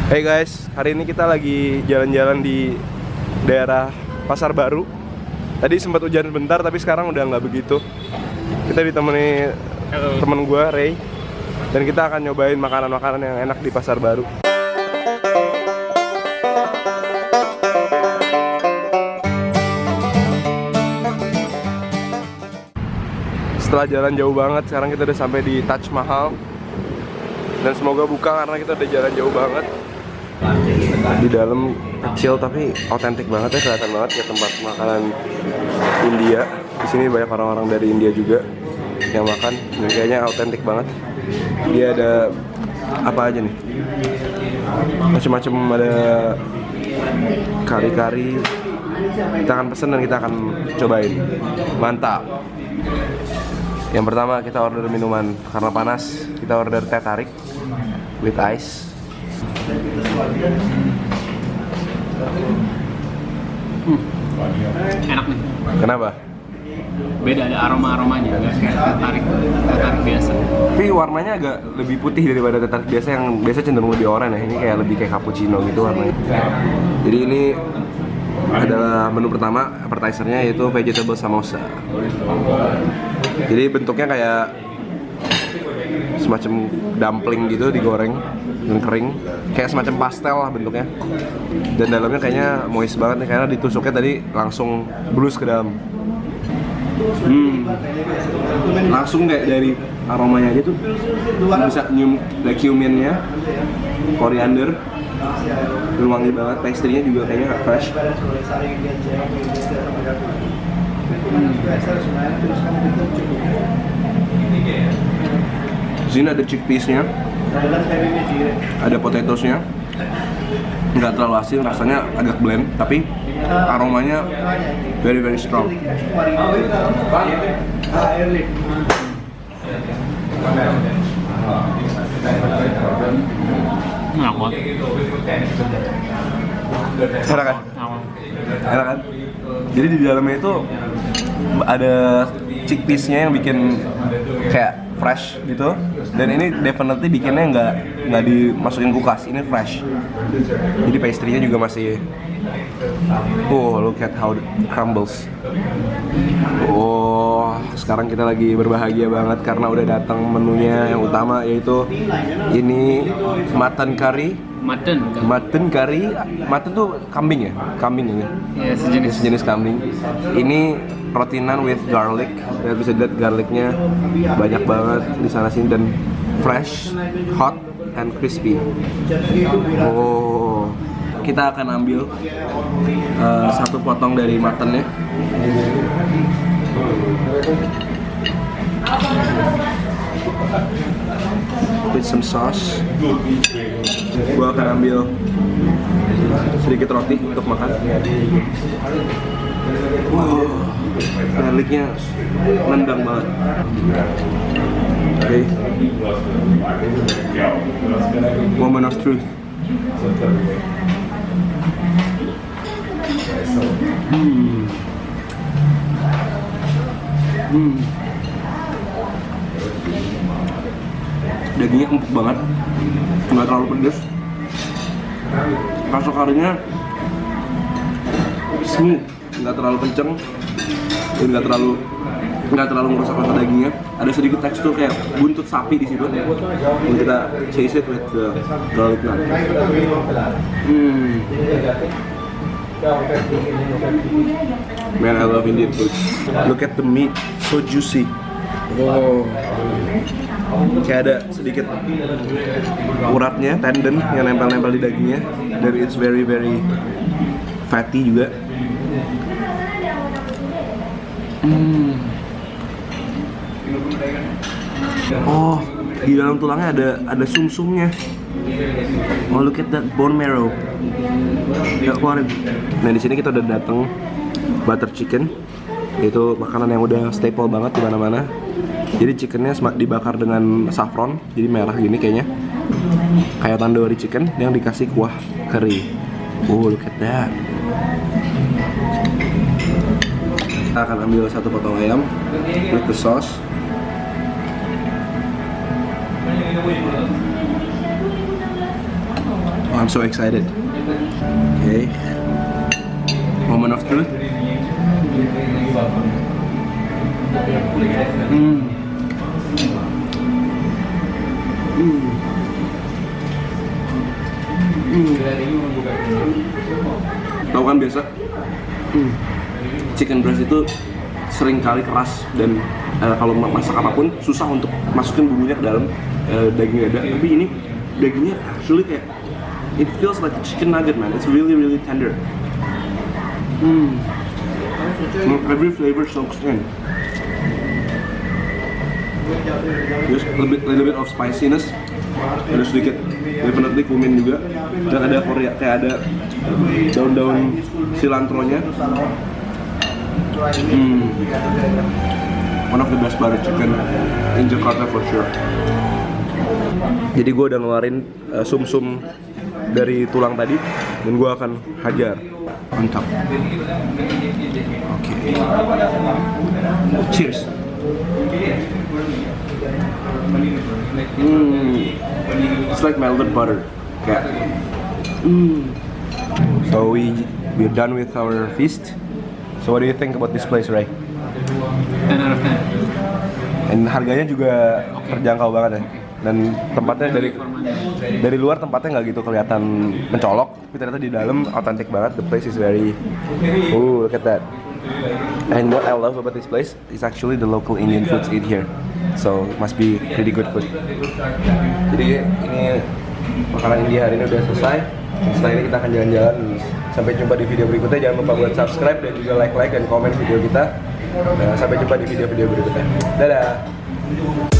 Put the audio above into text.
Hey guys, hari ini kita lagi jalan-jalan di daerah Pasar Baru. Tadi sempat hujan bentar, tapi sekarang udah nggak begitu. Kita ditemani temen gue, Ray. Dan kita akan nyobain makanan-makanan yang enak di Pasar Baru. Setelah jalan jauh banget, sekarang kita udah sampai di Taj Mahal. Dan semoga buka karena kita udah jalan jauh banget. Di dalam kecil tapi otentik banget ya, kelihatan banget kayak tempat makanan India. Di sini banyak orang-orang dari India juga yang makan dan kayaknya otentik banget. Dia ada apa aja nih? Macam-macam, ada kari-kari. Kita akan pesen dan kita akan cobain. Mantap. Yang pertama kita order minuman karena panas. Kita order teh tarik with ice. Enak nih. Kenapa? Beda, ada aroma-aromanya, nggak kayak teh tarik biasa. Tapi warnanya agak lebih putih daripada teh tarik biasa yang biasa cenderung lebih oranye. Ini kayak lebih kayak cappuccino gitu warnanya. Jadi ini adalah menu pertama, appetizer-nya yaitu vegetable samosa. Jadi bentuknya kayak semacam dumpling gitu, digoreng dan kering, kayak semacam pastel lah bentuknya. Dan dalamnya kayaknya moist banget nih karena ditusuknya tadi langsung blus ke dalam. Langsung kayak dari aromanya aja tuh bisa nyium cumin-nya, koriander, dan wangi banget. Pastry-nya juga kayaknya fresh. Di sini ada chickpeas-nya, ada potatoes-nya, nggak terlalu asin, rasanya agak blend, tapi aromanya very very strong. Enak banget. Enak kan? Enak kan? Jadi di dalamnya itu ada chickpeas-nya yang bikin kayak fresh gitu, dan ini definitely bikinnya nggak dimasukin kulkas, ini fresh. Jadi pastry-nya juga masih, look at how it crumbles. Sekarang kita lagi berbahagia banget karena udah datang menunya yang utama, yaitu ini mutton curry. Mutton curry, mutton tuh kambing ya? Kambing ini. Ya, sejenis kambing. Ini rotinan with garlic. Ya, bisa lihat garlicnya banyak banget di sana sini dan fresh, hot, and crispy. Kita akan ambil satu potong dari muttonnya. With some sauce. Gua akan ambil sedikit roti untuk makan. Garlicnya nendang banget. Oke. Moment of truth. Dagingnya empuk banget, nggak terlalu pedas. Rasa karinya smooth, nggak terlalu kenceng dan nggak terlalu merusak rasa dagingnya. Ada sedikit tekstur kayak buntut sapi di situ. Dan kita chase it with the garlic naan. Man, I love Indian food. Look at the meat, so juicy. Kayak ada sedikit uratnya, tendon yang nempel-nempel di dagingnya, dan it's very very fatty juga. Di dalam tulangnya ada sumsumnya. Look at that bone marrow. Ya, keluarin. Nah, di sini kita udah dateng butter chicken. Itu makanan yang udah staple banget di mana-mana. Jadi chickennya dibakar dengan saffron, jadi merah gini kayaknya. Kayak tandoori chicken yang dikasih kuah kari. Look at that. Kita akan ambil satu potong ayam with the sauce. I'm so excited. Okay. Moment of truth. Tahu kan biasa chicken breast itu sering kali keras dan kalau masak apapun susah untuk masukin bumbunya ke dalam daging dada. Tapi ini dagingnya actually kayak it feels like a chicken nugget, man. It's really really tender. Every flavor soaks in. Just a little bit of spiciness. Ada sedikit definitely kumin juga, dan ada kayak ada daun-daun cilantronya. One of the best butter chicken in Jakarta for sure. Jadi gue udah ngeluarin sum-sum dari tulang tadi dan gue akan hajar. Mantap. Oke. Cheers. It's like melted butter. Kayak. So we're done with our feast. So what do you think about this place, Ray? 10 out of 10. Dan harganya juga terjangkau banget ya. Dan tempatnya dari luar tempatnya nggak gitu kelihatan mencolok, tapi ternyata di dalam authentic banget. The place is very, look at that. And what I love about this place is actually the local Indian foods eat here. So it must be pretty good food. Jadi ini makanan India hari ini udah selesai. Setelah ini kita akan jalan-jalan. Sampai jumpa di video berikutnya. Jangan lupa buat subscribe dan juga like dan komen video kita. Sampai jumpa di video-video berikutnya. Dadah.